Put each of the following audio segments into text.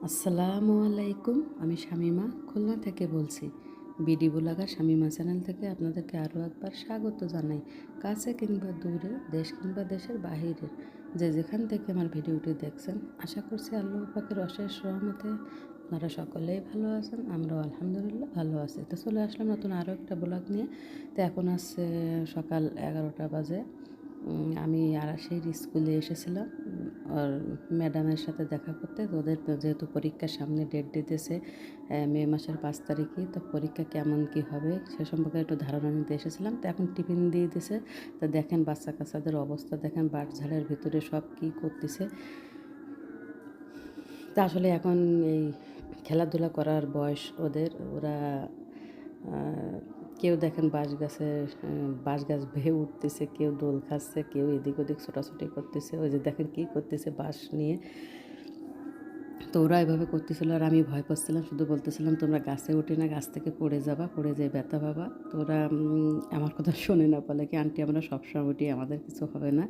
আসসালামু আলাইকুম। আমি শামীমা খুলনা থেকে বলছি। বিডি ব্লগার শামীমা চ্যানেল থেকে আপনাদেরকে আরও একবার স্বাগত জানাই। কাছে কিংবা দূরে, দেশ কিংবা দেশের বাহিরে যে যেখান থেকে আমার ভিডিওটি দেখছেন, আশা করছি আল্লাহ পাকের অশেষ রহমতে আপনারা সকলেই ভালো আছেন। আমরাও আলহামদুলিল্লাহ ভালো আছি। তো চলে আসলাম নতুন আরও একটা ব্লগ নিয়ে। তো এখন আসছে সকাল 11টা বাজে। আমি আরাশির স্কুলে এসেছিলাম আর ম্যাডামের সাথে দেখা করতে। তো ওদের যেহেতু পরীক্ষার সামনে ডেট দিতেছে মে মাসের 5 তারিখে, তো পরীক্ষা কেমন কি হবে সে সম্পর্কে একটু ধারণা নিতে এসেছিলাম। তো এখন টিফিন দিয়ে দিছে। তো দেখেন বাচ্চা কাচ্চাদের অবস্থা দেখেন, বাঁশঝাড়ের ভিতরে সব কী করতেছে। তা আসলে এখন এই খেলাধুলা করার বয়স ওদের। ওরা কেউ দেখেন বাঁশ গাছ বেয়ে উঠতেছে, কেউ দোল খাচ্ছে, কেউ এদিক ওদিক ছোটাছুটি করতেছে। ওই যে দেখেন কী করতেছে বাঁশ নিয়ে। তো ওরা এভাবে করতেছিল আর আমি ভয় পাচ্ছিলাম, শুধু বলতেছিলাম তোমরা গাছে উঠে না, গাছ থেকে পড়ে যাবা, পড়ে যেয়ে ব্যথা পাবা। তো ওরা আমার কথা শোনে না, বলে কি আন্টি আমরা সবসময় উঠি, আমাদের কিছু হবে না।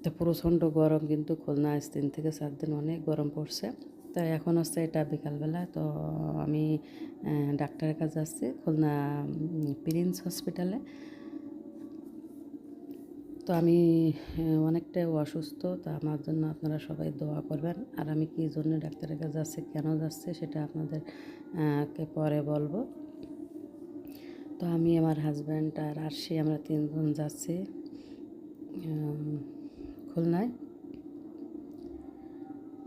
তো প্রচণ্ড গরম, কিন্তু খুলনা আজ 3 থেকে 4 দিন অনেক গরম পড়ছে। তো এখন হচ্ছে এটা বিকালবেলা। তো আমি ডাক্তারের কাছে যাচ্ছি খুলনা প্রিন্স হসপিটালে। তো আমি অনেকটাই অসুস্থ, তো আমার জন্য আপনারা সবাই দোয়া করবেন। আর আমি কী জন্য ডাক্তারের কাছে যাচ্ছি, কেন যাচ্ছি সেটা আপনাদের কে পরে বলবো। তো আমি, আমার হাজব্যান্ড আর আরশি, আমরা 3জন যাচ্ছি খুলনায়।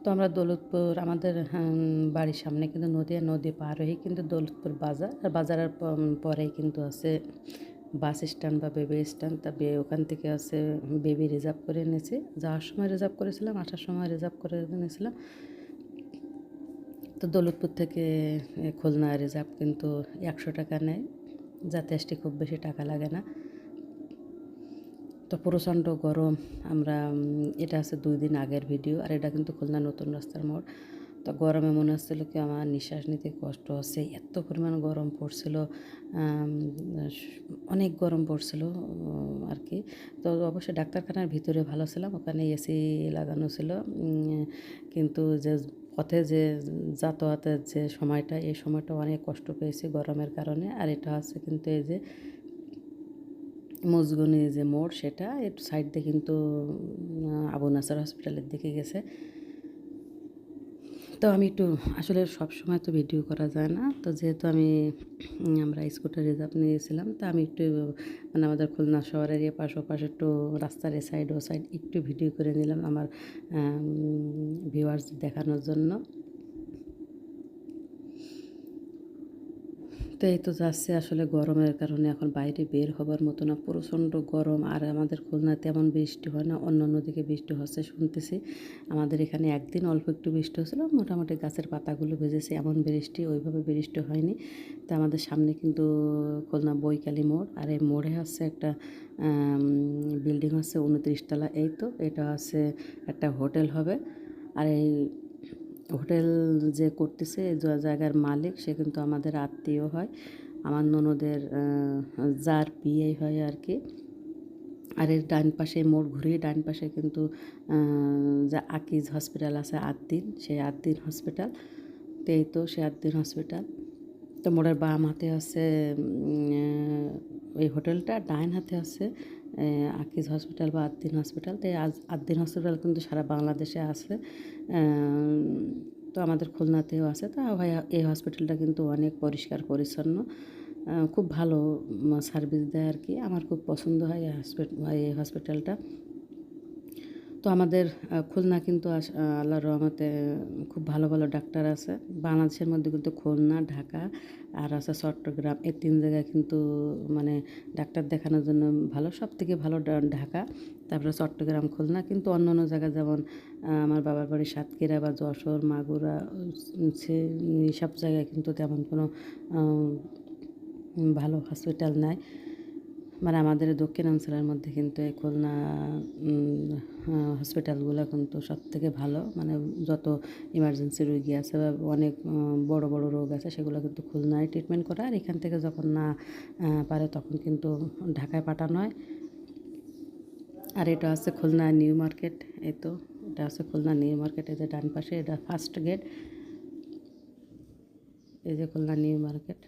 তো আমরা দৌলতপুর, আমাদের বাড়ির সামনে কিন্তু নদী, আর নদী পার হয়েই কিন্তু দৌলতপুর বাজার, আর বাজারের পরেই কিন্তু আছে বাস স্ট্যান্ড বা বেবি স্ট্যান্ড। তা ওখান থেকে আছে বেবি রিজার্ভ করে এনেছি। যাওয়ার সময় রিজার্ভ করেছিলাম, আসার সময় রিজার্ভ করে এনেছিলাম। তো দৌলতপুর থেকে খুলনা রিজার্ভ কিন্তু 100 টাকা নেয়, যাতে আসতে খুব বেশি টাকা লাগে না। তো প্রচণ্ড গরম। আমরা এটা আছে 2 দিন আগের ভিডিও, আর এটা কিন্তু খুলনা নতুন রাস্তার মোড়। তো গরমে মনে হচ্ছিলো কি আমার নিঃশ্বাস নিতে কষ্ট হচ্ছে, এত পরিমাণ গরম পড়ছিল, অনেক গরম পড়ছিল আর কি। তো অবশ্যই ডাক্তারখানার ভিতরে ভালো ছিলাম, ওখানে এসি লাগানো ছিল। কিন্তু যে পথে যে যাতায়াতের যে সময়টা, এই সময়টা অনেক কষ্ট পেয়েছি গরমের কারণে। আর এটা আছে কিন্তু এই যে মজগুনি যে মোড়, সেটা একটু সাইড দিয়ে কিন্তু আবু নাসের হসপিটালের দিকে গেছে। তো আমি একটু আসলে সব সময় তো ভিডিও করা যায় না, তো যেহেতু আমরা স্কুটার রিজার্ভ নিয়েছিলাম, তো আমি একটু মানে আমাদের খুলনা শহরের পাশে একটু রাস্তার এ সাইড ও সাইড একটু ভিডিও করে নিলাম আমার ভিউয়ার্স দেখানোর জন্য। তো এই তো যাচ্ছে, আসলে গরমের কারণে এখন বাইরে বের হবার মতো না, প্রচণ্ড গরম। আর আমাদের খুলনায় তেমন বৃষ্টি হয় না, অন্য অন্য দিকে বৃষ্টি হচ্ছে শুনতেছি। আমাদের এখানে একদিন অল্প একটু বৃষ্টি হয়েছিল, মোটামুটি গাছের পাতাগুলো ভেজেছে, এমন বৃষ্টি ওইভাবে বৃষ্টি হয়নি। তো আমাদের সামনে কিন্তু খুলনা বৈকালী মোড়, আর এই মোড়ে হচ্ছে একটা বিল্ডিং হচ্ছে 29 তলা। এই তো এটা হচ্ছে একটা হোটেল হবে। আর এই হোটেল যে করতেছে, যে জায়গার মালিক, সে কিন্তু আমাদের আত্মীয় হয়, আমার ননদের যার বিয়ে হয় আর কি। আর এর ডান পাশে মোড় ঘুরিয়ে ডান পাশে কিন্তু যে আকিজ হসপিটাল আছে, আদ্দিন, সেই আদ্দিন হসপিটাল। তো এই তো সে আদ্দিন হসপিটাল। তো মোড়ের বাম হাতে আছে ওই হোটেলটা, ডাইন হাতে আছে আকিজ হসপিটাল বা আদ্দিন হসপিটাল। তো আদ্দিন হসপিটাল কিন্তু সারা বাংলাদেশে আছে, তো আমাদের খুলনাতেও আছে। তো ভাই এই হসপিটালটা কিন্তু অনেক পরিষ্কার পরিচ্ছন্ন, খুব ভালো সার্ভিস দেয় আর কি। আমার খুব পছন্দ হয় এই হসপিটালটা। তো আমাদের খুলনা কিন্তু আল্লাহর রহমতে খুব ভালো ভালো ডাক্তার আছে। বাংলাদেশের মধ্যে কিন্তু খুলনা, ঢাকা আর আছে চট্টগ্রাম, এই 3 জায়গায় কিন্তু মানে ডাক্তার দেখানোর জন্য ভালো। সব থেকে ভালো ঢাকা, তারপরে চট্টগ্রাম, খুলনা। কিন্তু অন্য অন্য জায়গায় যেমন আমার বাবার বাড়ি সাতক্ষীরা বা যশোর, মাগুরা, সে সব জায়গায় কিন্তু তেমন কোনো ভালো হসপিটাল নাই। মানে আমাদের দক্ষিণাঞ্চলের মধ্যে কিন্তু এই খুলনা হসপিটালগুলো কিন্তু সবথেকে ভালো। মানে যত ইমার্জেন্সি রোগী আছে বা অনেক বড় বড় রোগ আছে, সেগুলো কিন্তু খুলনায় ট্রিটমেন্ট করে। আর এখান থেকে যখন না পারে তখন কিন্তু ঢাকায় পাঠানো হয়। আর এটা আছে খুলনা নিউ মার্কেট। এই তো এটা হচ্ছে খুলনা নিউ মার্কেট। এই যে ডান পাশে এটা ফার্স্ট গেট, এই যে খুলনা নিউ মার্কেট।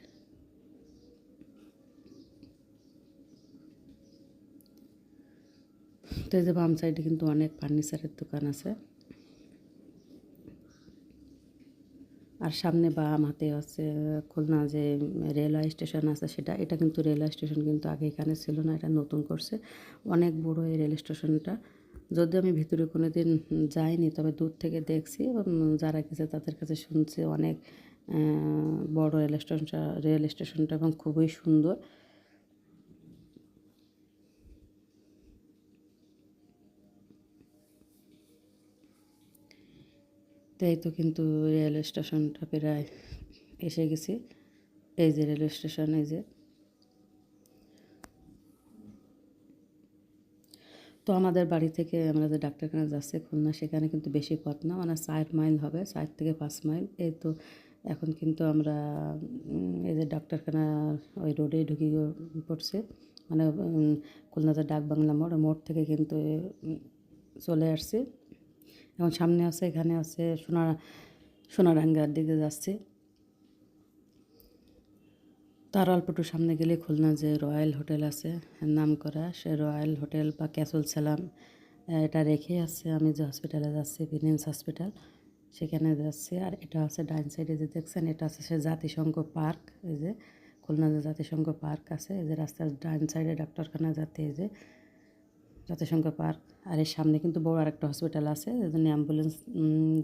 তো এই যে বাম সাইডে কিন্তু অনেক ফার্নিচারের দোকান আছে। আর সামনে বাম হাতে আছে খুলনা যে রেলওয়ে স্টেশন আছে সেটা। এটা কিন্তু রেলওয়ে স্টেশন কিন্তু আগে এখানে ছিল না, এটা নতুন করছে। অনেক বড় এই রেল স্টেশনটা। যদিও আমি ভিতরে কোনো দিন যাইনি, তবে দূর থেকে দেখছি এবং যারা গেছে তাদের কাছে শুনছি অনেক বড় রেল স্টেশনটা এবং খুবই সুন্দর। তো এই তো কিন্তু রেল স্টেশনটা প্রায় এসে গেছি। এই যে রেল স্টেশন, এই যে। তো আমাদের বাড়ি থেকে আমরা যে ডাক্তারখানা যাচ্ছি খুলনা, সেখানে কিন্তু বেশি পথ না, মানে 4 মাইল হবে, 4 থেকে 5 মাইল। এই তো এখন কিন্তু আমরা এই যে ডাক্তারখানা ওই রোডেই ঢুকে পড়ছে, মানে খুলনা যে ডাক বাংলা মোড়, মোড় থেকে কিন্তু চলে আসছি। এবং সামনে আছে, এখানে আছে সোনারাঙ্গার দিকে যাচ্ছি। তার অল্প একটু সামনে গেলে খুলনা যে রয়্যাল হোটেল আছে নাম করা, সে রয়্যাল হোটেল বা ক্যাসল সালাম, এটা রেখে আছে আমি যে হসপিটালে যাচ্ছি, প্রিন্স হসপিটাল, সেখানে যাচ্ছি। আর এটা আছে ডাইন সাইডে যে দেখছেন, এটা আছে সে জাতিসংঘ পার্ক। এই যে খুলনা যে জাতিসংঘ পার্ক আছে, এই যে রাস্তার ডাইন সাইডে ডাক্তারখানা যাতে, এই যে জাতিসংঘ পার্ক। আর এর সামনে কিন্তু বড় আরেকটা হসপিটাল আছে, এই জন্য অ্যাম্বুলেন্স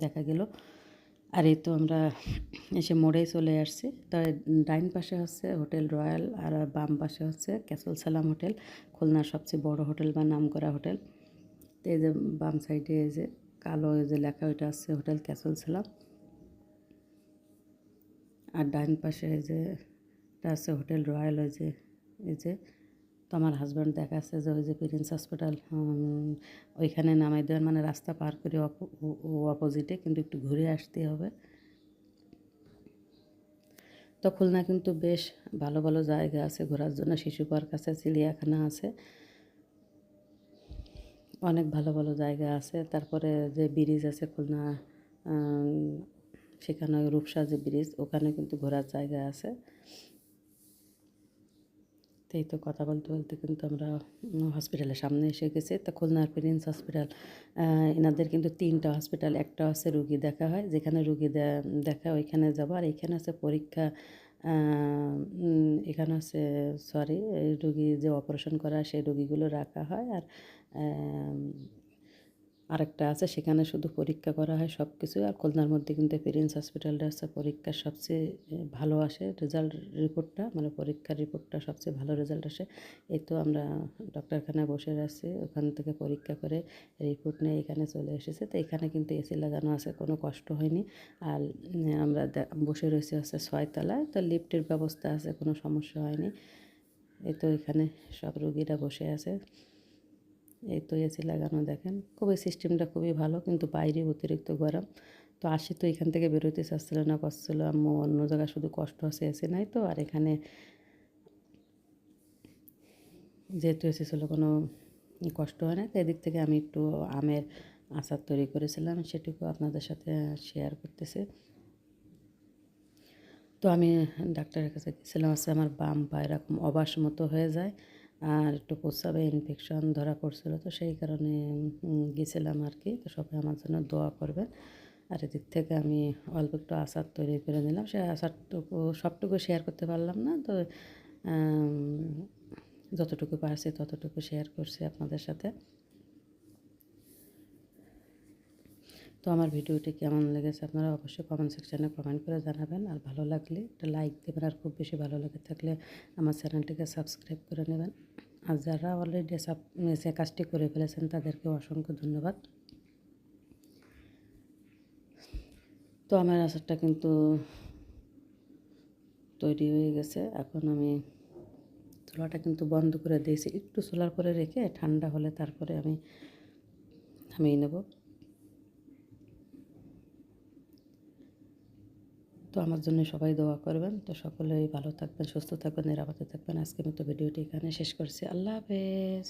দেখা গেল। আর এই তো আমরা এসে মোড়েই চলে আসছি। তো ডাইন পাশে হচ্ছে হোটেল রয়্যাল, আর বাম পাশে হচ্ছে ক্যাসল সালাম হোটেল, খুলনার সবচেয়ে বড় হোটেল বা নামকরা হোটেল। তো এই যে বাম সাইডে এই যে কালো এই যে লেখা, ওইটা আছে হোটেল ক্যাসল সালাম। আর ডাইন পাশে এই যে এটা আছে হোটেল রয়্যাল। ওই যে এই যে, তো আমার হাজব্যান্ড দেখাচ্ছে যে ওই যে প্রিন্স হসপিটাল ওইখানে নামাই দেবেন, মানে রাস্তা পার করে অপোজিটে, কিন্তু একটু ঘুরে আসতে হবে। তো খুলনা কিন্তু বেশ ভালো ভালো জায়গা আছে ঘোরার জন্য, শিশু পার্ক আছে, চিড়িয়াখানা আছে, অনেক ভালো ভালো জায়গা আছে। তারপরে যে ব্রিজ আছে খুলনা, সেখানে রূপসা যে ব্রিজ, ওখানে কিন্তু ঘোরার জায়গা আছে। তো এই তো কথা বলতে বলতে কিন্তু আমরা হসপিটালের সামনে এসে গেছি। তো খুলনার প্রিন্স হসপিটাল, এনাদের কিন্তু 3টা হসপিটাল। একটা হচ্ছে রুগী দেখা হয়, যেখানে রুগী দেখা ওইখানে যাবো। আর এইখানে আছে পরীক্ষা, এখানে আছে সরি, রুগী যে অপারেশন করা সেই রুগীগুলো রাখা হয়। আর আরেকটা আছে, সেখানে শুধু পরীক্ষা করা হয় সব কিছু। আর খুলনার মধ্যে কিন্তু প্রিন্স হসপিটালটা হচ্ছে পরীক্ষার সবচেয়ে ভালো আসে রেজাল্ট, রিপোর্টটা, মানে পরীক্ষার রিপোর্টটা সবচেয়ে ভালো রেজাল্ট আসে। এই তো আমরা ডক্টরখানায় বসে আছি, ওখান থেকে পরীক্ষা করে রিপোর্ট নিয়ে এখানে চলে এসেছে। তো এখানে কিন্তু এসি লাগানো আছে, কোনো কষ্ট হয়নি। আর আমরা বসে রয়েছি হচ্ছে 6 তলায়, তো লিফটের ব্যবস্থা আছে, কোনো সমস্যা হয়নি। এই তো এখানে সব রুগীরা বসে আছে। এই তো এসি লাগানো, দেখেন খুবই সিস্টেমটা খুবই ভালো, কিন্তু বাইরে অতিরিক্ত গরম। তো আসি তো এখান থেকে বেরোতে চাচ্ছিল না, করছিল আম্মু অন্য জায়গায় শুধু কষ্ট আছে, এসি নাই তো। আর এখানে যেহেতু এসি ছিল কোনো কষ্ট হয় না, তো এদিক থেকে আমি একটু আমের আচার তৈরি করেছিলাম, সেটুকু আপনাদের সাথে শেয়ার করতেছি। তো আমি ডাক্তারের কাছে গেছিলাম, আছে আমার বাম পা এরকম অবাস মতো হয়ে যায়, আর একটু প্রস্রাবে ইনফেকশন ধরা পড়ছিল, তো সেই কারণে গেছিলাম আর কি। তো সবাই আমার জন্য দোয়া করবেন। আর এদিক থেকে আমি অল্প একটু আচার তৈরি করে নিলাম, সে আচারটুকু সবটুকু শেয়ার করতে পারলাম না, তো যতটুকু পারছি ততটুকু শেয়ার করছি আপনাদের সাথে। তো আমার ভিডিওটি কেমন লেগেছে আপনারা অবশ্যই কমেন্ট সেকশানে কমেন্ট করে জানাবেন। আর ভালো লাগলে একটা লাইক দেবেন, আর খুব বেশি ভালো লেগে থাকলে আমার চ্যানেলটিকে সাবস্ক্রাইব করে নেবেন। আর যারা অলরেডি সে কাজটি করে ফেলেছেন তাদেরকে অসংখ্য ধন্যবাদ। তো আমার আচারটা কিন্তু তৈরি হয়ে গেছে। এখন আমি চুলাটা কিন্তু বন্ধ করে দিয়েছি, একটু চুলার করে রেখে ঠান্ডা হলে তারপরে আমি থামিয়ে নেব। তো আমার জন্য সবাই দোয়া করবেন। তো সকলেই ভালো থাকবেন, সুস্থ থাকবেন, নিরাপদে থাকবেন। আজকের মতো ভিডিওটি এখানে শেষ করছি। আল্লাহ হাফেজ।